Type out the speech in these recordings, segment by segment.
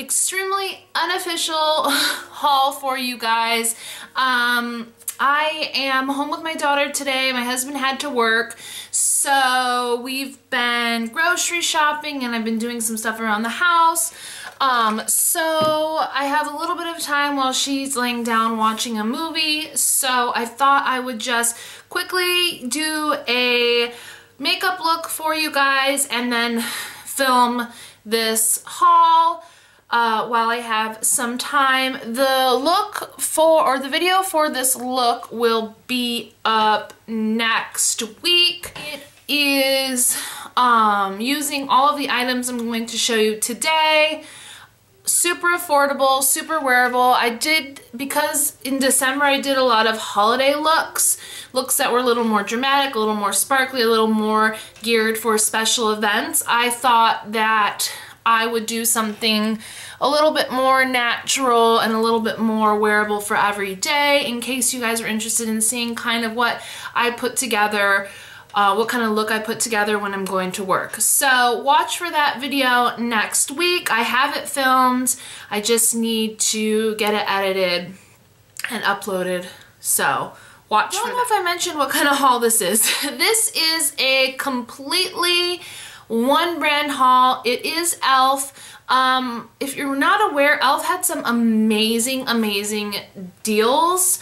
extremely unofficial haul for you guys. I am home with my daughter today. My husband had to work, so we've been grocery shopping and I've been doing some stuff around the house. So I have a little bit of time while she's laying down watching a movie, so I thought I would just quickly do a makeup look for you guys and then film this haul while I have some time. The video for this look will be up next week. It is using all of the items I'm going to show you today. Super affordable, super wearable. Because in December I did a lot of holiday looks that were a little more dramatic, a little more sparkly, a little more geared for special events. I thought that I would do something a little bit more natural and a little bit more wearable for every day, in case you guys are interested in seeing kind of what I put together, what kind of look I put together when I'm going to work. So watch for that video next week. I have it filmed. I just need to get it edited and uploaded. So watch for that. I don't know if I mentioned what kind of haul this is. This is a completely one brand haul. It is e.l.f. If you're not aware, e.l.f. had some amazing deals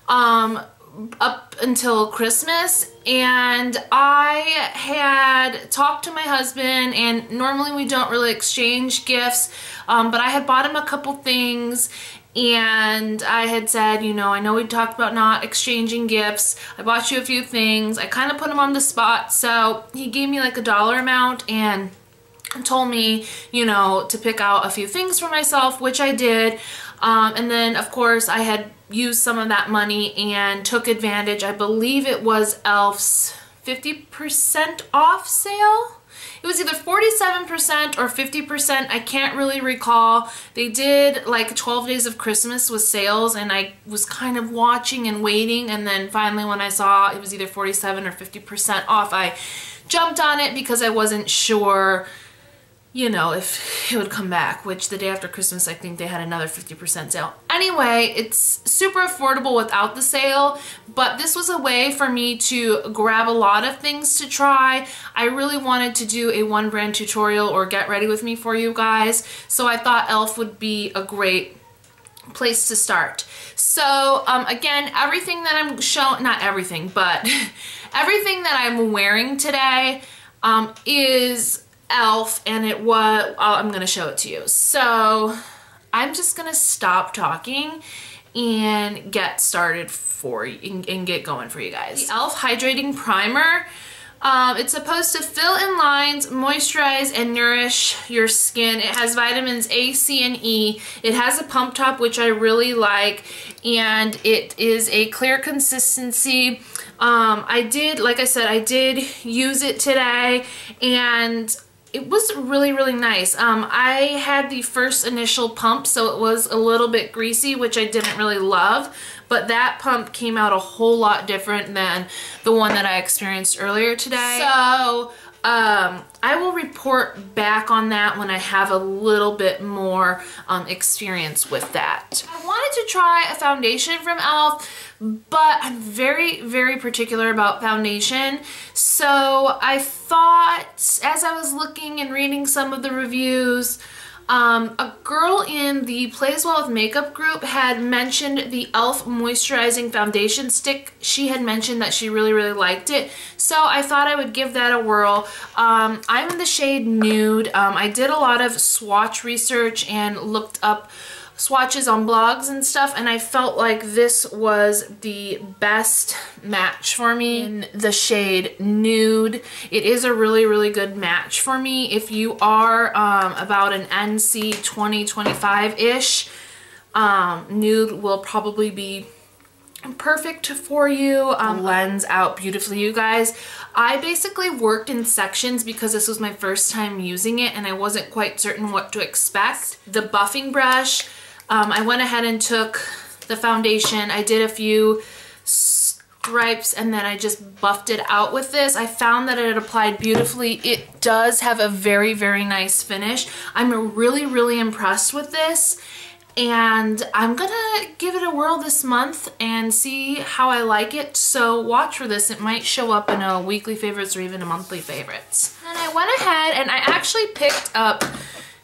up until Christmas, and I had talked to my husband, and normally we don't really exchange gifts, but I had bought him a couple things, and I had said, you know, I know we talked about not exchanging gifts. I bought you a few things. I kind of put him on the spot, so he gave me like a dollar amount and told me, you know, to pick out a few things for myself, which I did. And then of course I had used some of that money and took advantage. I believe it was e.l.f.'s 50% off sale. It was either 47% or 50%. I can't really recall. They did like 12 days of Christmas with sales, and I was kind of watching and waiting, and then finally when I saw it was either 47 or 50% off, I jumped on it because I wasn't sure, you know, if it would come back, which the day after Christmas I think they had another 50% sale. Anyway, it's super affordable without the sale, but this was a way for me to grab a lot of things to try. I really wanted to do a one brand tutorial or get ready with me for you guys, so I thought e.l.f. would be a great place to start. So again, everything that I'm showing, not everything, but everything that I'm wearing today is e.l.f. and I'm gonna show it to you. So I'm just gonna stop talking and get started for you and get going for you guys. The e.l.f. Hydrating Primer. It's supposed to fill in lines, moisturize, and nourish your skin. It has vitamins A, C, and E. It has a pump top, which I really like, and it is a clear consistency. Like I said, I did use it today, and it was really nice. I had the first initial pump, so it was a little bit greasy, which I didn't really love, but that pump came out a whole lot different than the one that I experienced earlier today. So I will report back on that when I have a little bit more experience with that. I wanted to try a foundation from e.l.f., but I'm very particular about foundation. So I thought, as I was looking and reading some of the reviews, a girl in the Plays Well with Makeup group had mentioned the e.l.f. Moisturizing Foundation Stick. She had mentioned that she really liked it, so I thought I would give that a whirl. I'm in the shade Nude. I did a lot of swatch research and looked up swatches on blogs and stuff, and I felt like this was the best match for me in the shade Nude. It is a really good match for me. If you are about an NC 20-25-ish, Nude will probably be perfect for you. Blends out beautifully, you guys. I basically worked in sections because this was my first time using it and I wasn't quite certain what to expect. The buffing brush, I went ahead and took the foundation. I did a few stripes, and then I just buffed it out with this. I found that it applied beautifully. It does have a very, very nice finish. I'm really, really impressed with this, and I'm gonna give it a whirl this month and see how I like it. So watch for this. It might show up in a weekly favorites or even a monthly favorites. And I went ahead and I actually picked up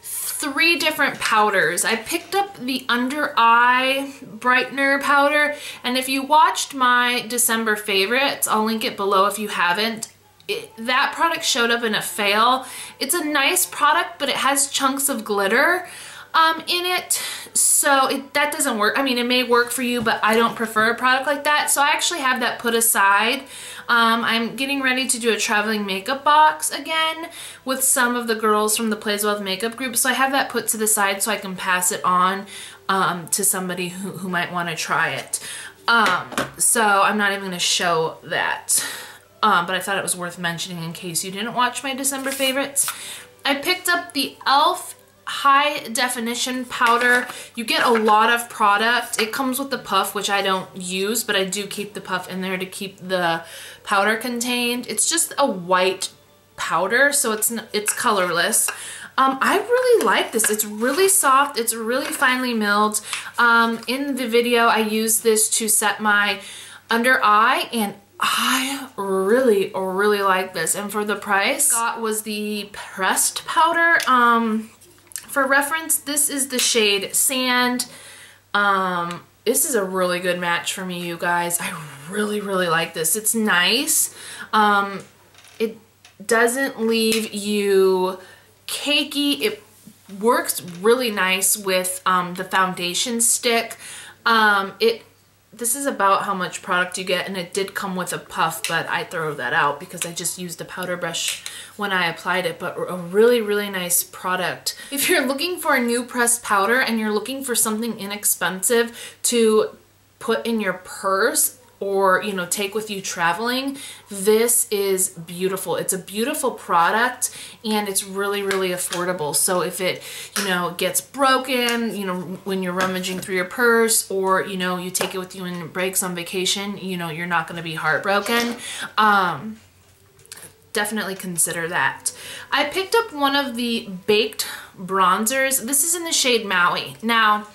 3 different powders. I picked up the under eye brightener powder, and if you watched my December favorites, I'll link it below if you haven't. That product showed up in a fail. It's a nice product, but it has chunks of glitter in it, so that doesn't work. I mean, it may work for you, but I don't prefer a product like that, so I actually have that put aside. I'm getting ready to do a traveling makeup box again with some of the girls from the Plays Well makeup group, so I have that put to the side so I can pass it on to somebody who might want to try it. So I'm not even going to show that, but I thought it was worth mentioning in case you didn't watch my December favorites. I picked up the e.l.f. high definition powder. You get a lot of product. It comes with the puff, which I don't use, but I do keep the puff in there to keep the powder contained. It's just a white powder, so it's colorless. I really like this. It's really soft. It's really finely milled. In the video, I used this to set my under eye, and I really, really like this. And for the price, I got was the pressed powder. For reference, this is the shade Sand. This is a really good match for me, you guys. I really, really like this. It's nice. It doesn't leave you cakey. It works really nice with the foundation stick. This is about how much product you get, and it did come with a puff, but I throw that out because I just used a powder brush when I applied it, but a really, really nice product. If you're looking for a new pressed powder and you're looking for something inexpensive to put in your purse or, you know, take with you traveling, this is beautiful. It's a beautiful product, and it's really, really affordable. So if it, you know, gets broken, you know, when you're rummaging through your purse, or, you know, you take it with you and it breaks on vacation, you know, you're not going to be heartbroken. Definitely consider that. I picked up one of the baked bronzers. This is in the shade Maui. Now,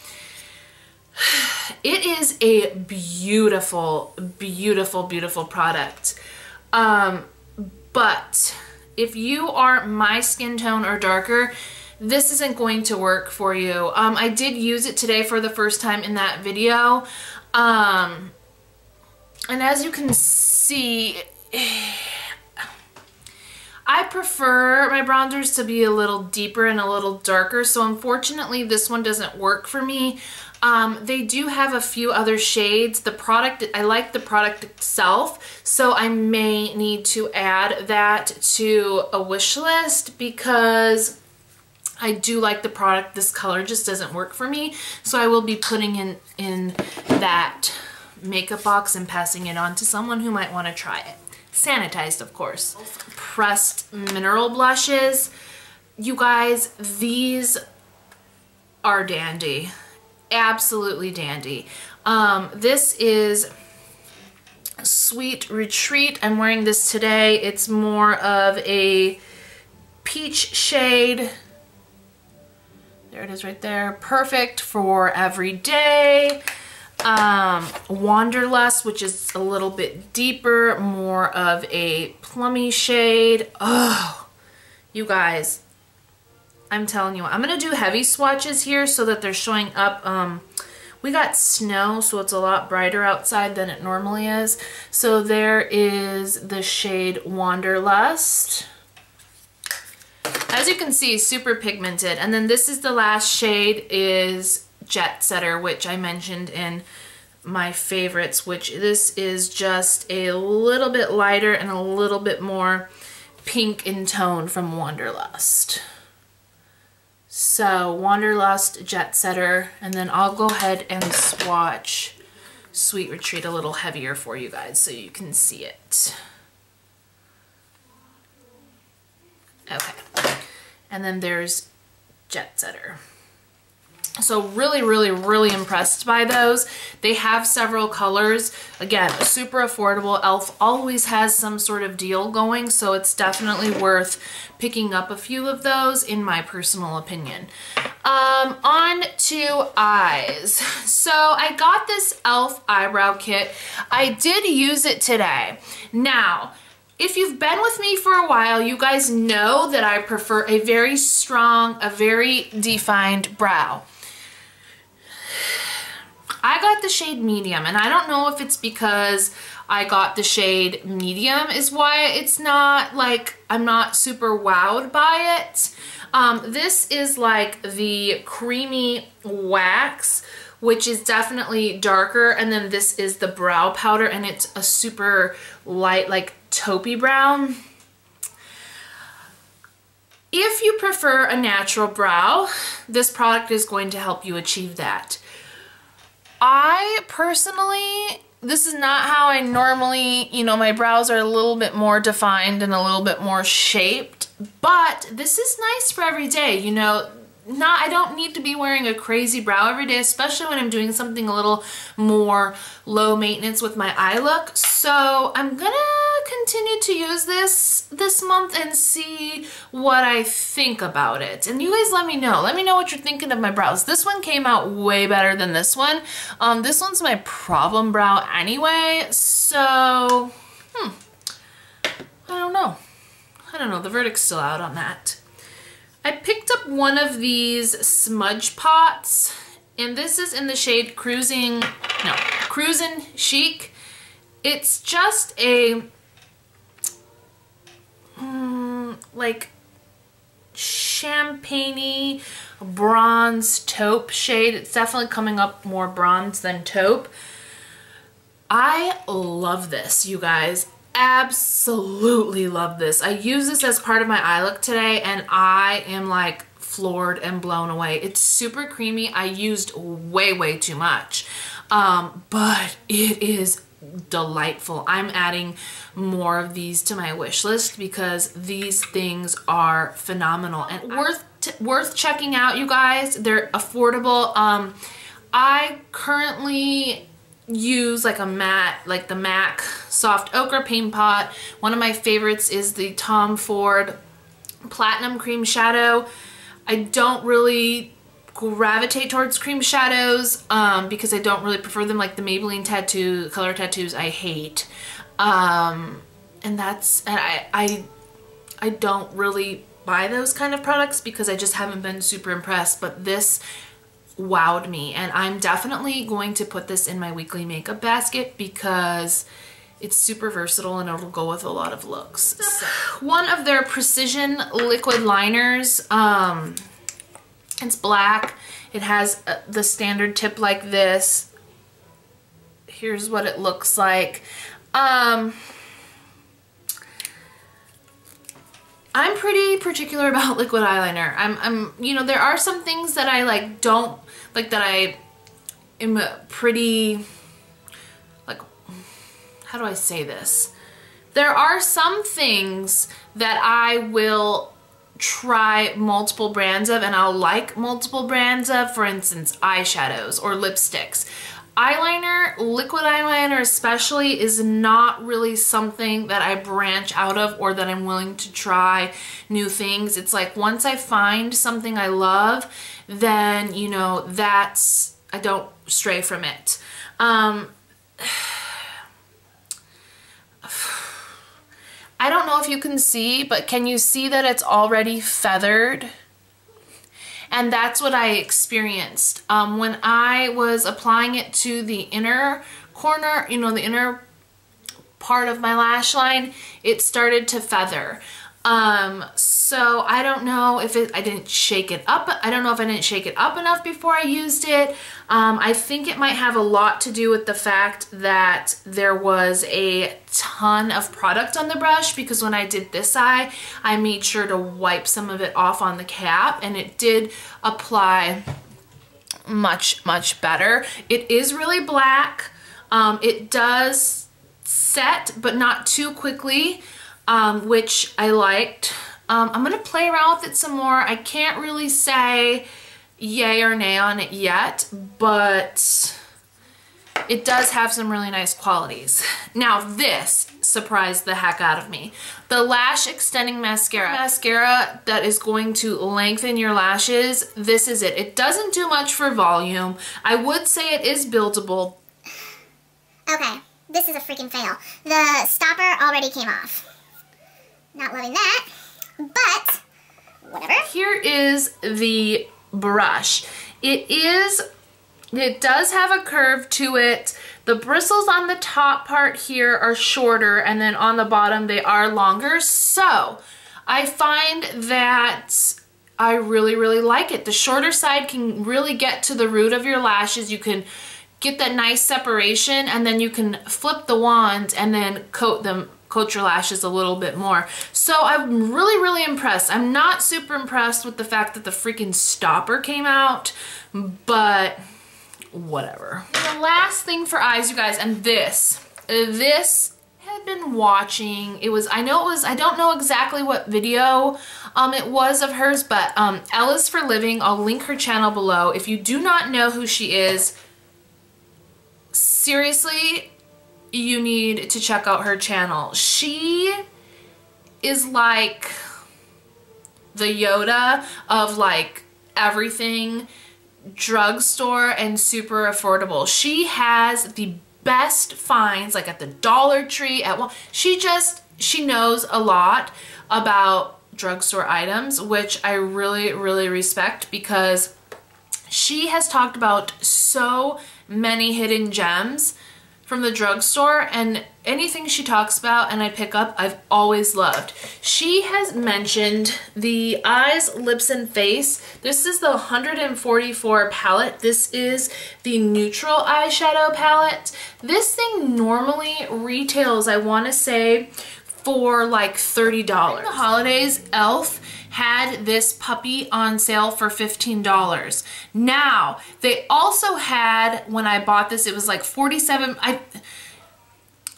it is a beautiful, beautiful, beautiful product. But if you are my skin tone or darker, this isn't going to work for you. I did use it today for the first time in that video. And as you can see, I prefer my bronzers to be a little deeper and a little darker, so unfortunately this one doesn't work for me. They do have a few other shades. The product, I like the product itself, so I may need to add that to a wish list because I do like the product. This color just doesn't work for me, so I will be putting in that makeup box and passing it on to someone who might want to try it. Sanitized, of course. Pressed mineral blushes. You guys, these are dandy. Absolutely dandy. This is Sweet Retreat. I'm wearing this today. It's more of a peach shade. There it is right there. Perfect for every day. Wanderlust, which is a little bit deeper, more of a plummy shade. Oh, you guys, I'm telling you, I'm going to do heavy swatches here so that they're showing up. We got snow, so it's a lot brighter outside than it normally is. So there is the shade Wanderlust. As you can see, super pigmented. And then this is the last shade, is Jet Setter, which I mentioned in my favorites, which this is just a little bit lighter and a little bit more pink in tone from Wanderlust. So Wanderlust, Jet Setter, and then I'll go ahead and swatch Sweet Retreat a little heavier for you guys so you can see it. Okay, and then there's Jet Setter. So really, really, really impressed by those. They have several colors. Again, super affordable. e.l.f. always has some sort of deal going, so it's definitely worth picking up a few of those in my personal opinion. On to eyes. So I got this e.l.f. eyebrow kit. I did use it today. Now, if you've been with me for a while, you guys know that I prefer a very strong, a very defined brow. I got the shade medium, and I don't know if it's because I got the shade medium is why it's not like, I'm not super wowed by it. This is like the creamy wax, which is definitely darker, and then this is the brow powder, and it's a super light, like taupey brown. If you prefer a natural brow, this product is going to help you achieve that. I personally, this is not how I normally, you know, my brows are a little bit more defined and a little bit more shaped, but this is nice for every day, you know. I don't need to be wearing a crazy brow every day, especially when I'm doing something a little more low maintenance with my eye look. So I'm gonna continue to use this month and see what I think about it. And you guys let me know. Let me know what you're thinking of my brows. This one came out way better than this one. This one's my problem brow anyway, so I don't know. I don't know. The verdict's still out on that. I picked up one of these smudge pots, and this is in the shade Cruisin Chic. It's just a like champagne-y bronze taupe shade. It's definitely coming up more bronze than taupe. I love this, you guys. Absolutely love this. I use this as part of my eye look today, and I am like floored and blown away. It's super creamy. I used way too much, but it is delightful. I'm adding more of these to my wish list because these things are phenomenal and worth checking out, you guys. They're affordable. I currently use like a matte, like the MAC Soft Ochre Paint Pot. One of my favorites is the Tom Ford Platinum Cream Shadow. I don't really gravitate towards cream shadows because I don't really prefer them, like the Maybelline color tattoos I hate. And I don't really buy those kind of products because I just haven't been super impressed, but this wowed me, and I'm definitely going to put this in my weekly makeup basket because it's super versatile and it'll go with a lot of looks. So, one of their precision liquid liners, it's black. It has the standard tip like this. Here's what it looks like. I'm pretty particular about liquid eyeliner. You know, there are some things that I like don't like, that I am pretty, like, how do I say this? There are some things that I will try multiple brands of, and I'll like multiple brands of, for instance, eyeshadows or lipsticks. Eyeliner, liquid eyeliner especially, is not really something that I branch out of or that I'm willing to try new things. It's like once I find something I love, then, you know, I don't stray from it. I don't know if you can see, but can you see that it's already feathered? And that's what I experienced when I was applying it to the inner corner, you know, the inner part of my lash line. It started to feather. So I don't know if I didn't shake it up. I don't know if I didn't shake it up enough before I used it. I think it might have a lot to do with the fact that there was a ton of product on the brush, because when I did this eye, I made sure to wipe some of it off on the cap, and it did apply much better. It is really black. It does set, but not too quickly, which I liked. I'm gonna play around with it some more. I can't really say, yay or nay on it yet, but it does have some really nice qualities. Now this surprised the heck out of me. The Lash Extending Mascara. Mascara that is going to lengthen your lashes. This is it. It doesn't do much for volume. I would say it is buildable. Okay, this is a freaking fail. The stopper already came off. Not loving that, but whatever. Here is the brush. It does have a curve to it. The bristles on the top part here are shorter, and then on the bottom they are longer. So I find that I really, really like it. The shorter side can really get to the root of your lashes. You can get that nice separation, and then you can flip the wand and then coat your lashes a little bit more. So I'm really, really impressed. I'm not super impressed with the fact that the freaking stopper came out, but whatever. The last thing for eyes, you guys, and this had been watching. I don't know exactly what video it was of hers, but e.l.f. is for Living. I'll link her channel below. If you do not know who she is, seriously, you need to check out her channel. She is like the Yoda of like everything drugstore and super affordable. She has the best finds like at the Dollar Tree, she knows a lot about drugstore items, which I really, really respect, because she has talked about so many hidden gems from the drugstore, and anything she talks about and I pick up, I've always loved. She has mentioned the eyes, lips, and face. This is the 144 palette. This is the neutral eyeshadow palette. This thing normally retails, I want to say, for like $30. During the holidays, e.l.f. had this puppy on sale for $15. Now, they also had, when I bought this, it was like $47.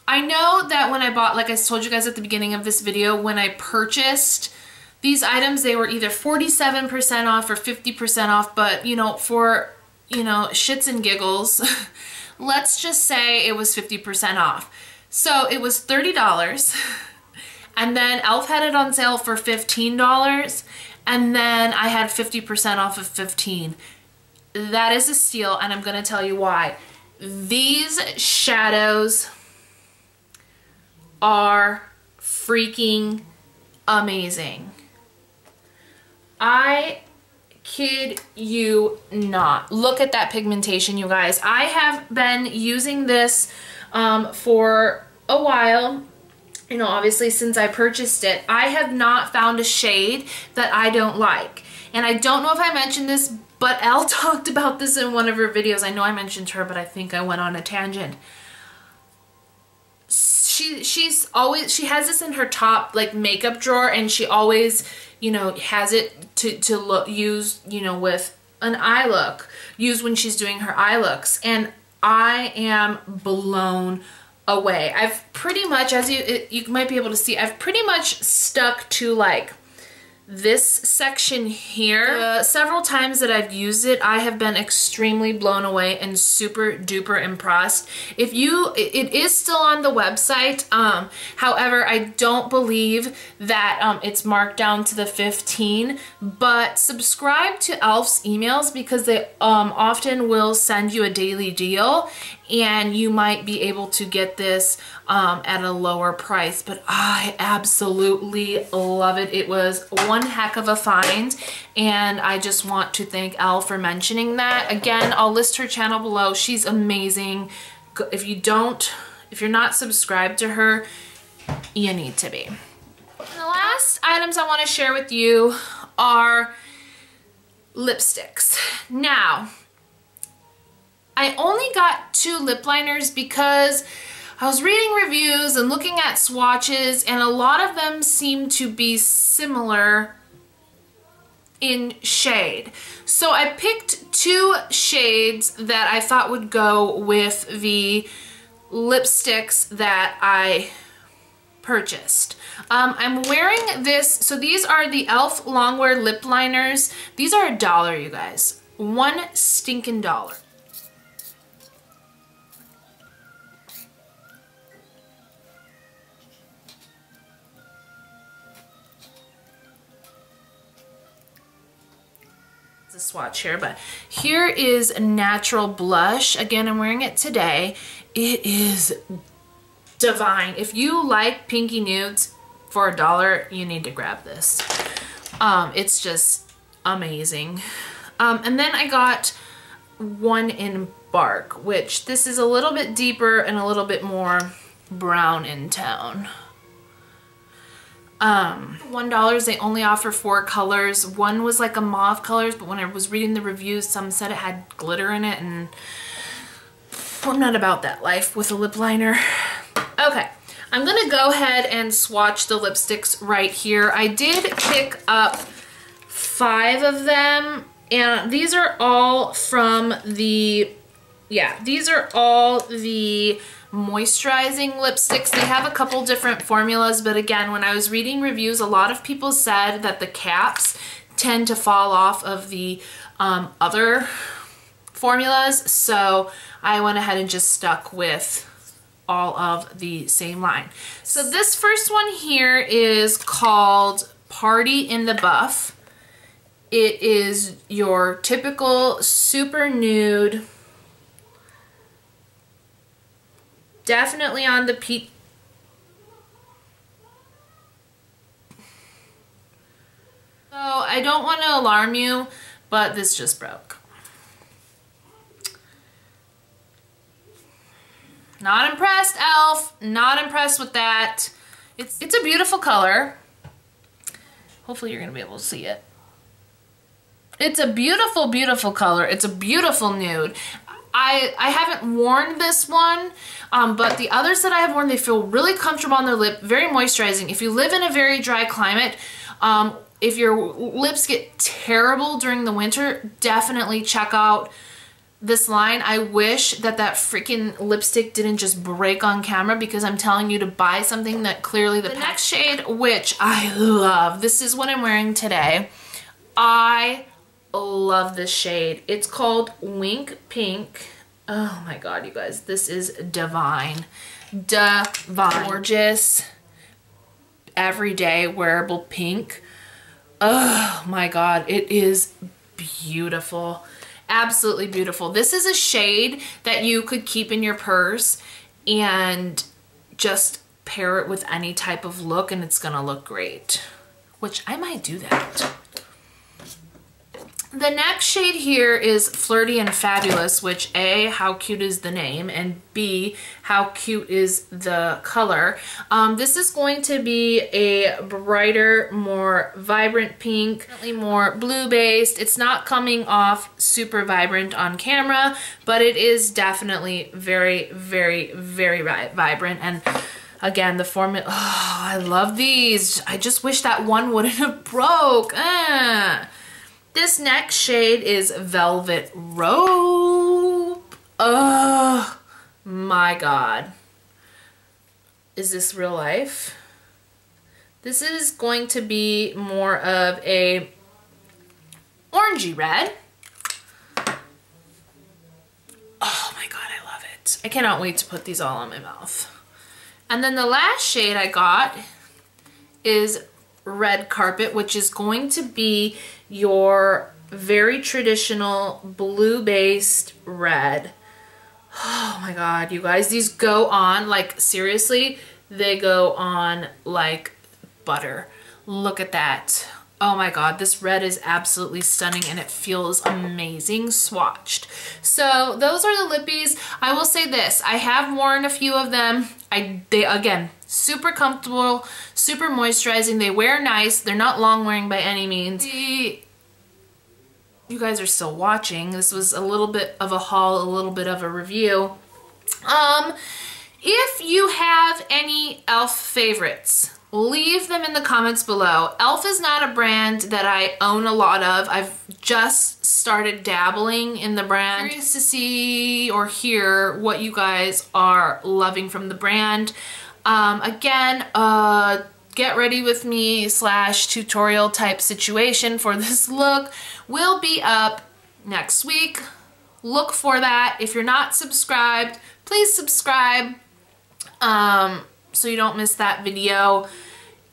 I know that when I bought, like I told you guys at the beginning of this video, when I purchased these items, they were either 47% off or 50% off, but you know, for, you know, shits and giggles, let's just say it was 50% off. So it was $30. And then e.l.f. had it on sale for $15, and then I had 50% off of $15. That is a steal, and I'm going to tell you why. These shadows are freaking amazing. I kid you not. Look at that pigmentation, you guys. I have been using this for a while. You know, obviously since I purchased it. I have not found a shade that I don't like. And I don't know if I mentioned this, but e.l.f. talked about this in one of her videos. I know I mentioned her, but I think I went on a tangent. She has this in her top like makeup drawer, and she always, you know, has it to use, you know, with an eye look, use when she's doing her eye looks. And I am blown away. I've pretty much, as you might be able to see, I've pretty much stuck to like this section here. Several times that I've used it, I have been extremely blown away and super duper impressed. It is still on the website. However, I don't believe that it's marked down to the 15, but subscribe to e.l.f.'s emails, because they often will send you a daily deal, and you might be able to get this at a lower price. But I absolutely love it. It was one heck of a find, and I just want to thank e.l.f. for mentioning that. Again, I'll list her channel below. She's amazing. If you're not subscribed to her, you need to be. And the last items I want to share with you are lipsticks. Now, I only got 2 lip liners because I was reading reviews and looking at swatches, and a lot of them seem to be similar in shade. So I picked 2 shades that I thought would go with the lipsticks that I purchased. I'm wearing this, so these are the e.l.f. Longwear lip liners. These are $1, you guys. $1 stinking dollar. A swatch here, but here is a natural blush. Again, I'm wearing it today. It is divine. If you like pinky nudes for $1, you need to grab this. It's just amazing. And then I got one in Bark, which this is a little bit deeper and a little bit more brown in tone. $1, they only offer 4 colors. One was like a mauve colors, but when I was reading the reviews, some said it had glitter in it, and I'm not about that life with a lip liner. Okay, I'm gonna go ahead and swatch the lipsticks right here. I did pick up 5 of them, and these are all from the, these are all the moisturizing lipsticks. They have a couple different formulas, but again, when I was reading reviews, a lot of people said that the caps tend to fall off of the other formulas, so I went ahead and just stuck with all of the same line. So this first one here is called Party in the Buff. It is your typical super nude, definitely on the peak. So I don't want to alarm you, but this just broke. Not impressed, e.l.f. Not impressed with that. It's a beautiful color. Hopefully you're gonna be able to see it. It's a beautiful, beautiful color. It's a beautiful nude. I haven't worn this one, but the others that I have worn, they feel really comfortable on the lip, very moisturizing. If you live in a very dry climate, if your lips get terrible during the winter, definitely check out this line. I wish that that freaking lipstick didn't just break on camera, because I'm telling you to buy something that clearly the next shade, which I love. This is what I'm wearing today. I love this shade. It's called Wink Pink. Oh my god, you guys, this is divine. Divine. Gorgeous, everyday wearable pink. Oh my god, it is beautiful. Absolutely beautiful. This is a shade that you could keep in your purse and just pair it with any type of look, and it's gonna look great, which I might do that. The next shade here is Flirty and Fabulous, which A, how cute is the name, and B, how cute is the color. This is going to be a brighter, more vibrant pink, definitely more blue-based. It's not coming off super vibrant on camera, but it is definitely very, very, very vibrant. And again, the formula, oh, I love these. I just wish that one wouldn't have broke. This next shade is Velvet Rope. Oh my god. Is this real life? This is going to be more of a orangey red. Oh my god, I love it. I cannot wait to put these all on my mouth. And then the last shade I got is Red Carpet, which is going to be your very traditional blue-based red. Oh my god, you guys, these go on, like, seriously, they go on like butter. Look at that. Oh my god, this red is absolutely stunning, and it feels amazing swatched. So those are the lippies. I will say this, I have worn a few of them. They again, super comfortable, super moisturizing. They wear nice. They're not long wearing by any means. You guys are still watching. This was a little bit of a haul, a little bit of a review. If you have any e.l.f. favorites, leave them in the comments below. e.l.f. is not a brand that I own a lot of. I've just started dabbling in the brand. I'm curious to see or hear what you guys are loving from the brand. Again, get ready with me / tutorial type situation for this look will be up next week. Look for that. If you're not subscribed, please subscribe so you don't miss that video.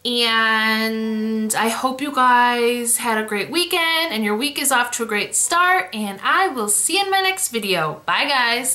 And I hope you guys had a great weekend and your week is off to a great start, and I will see you in my next video. Bye guys.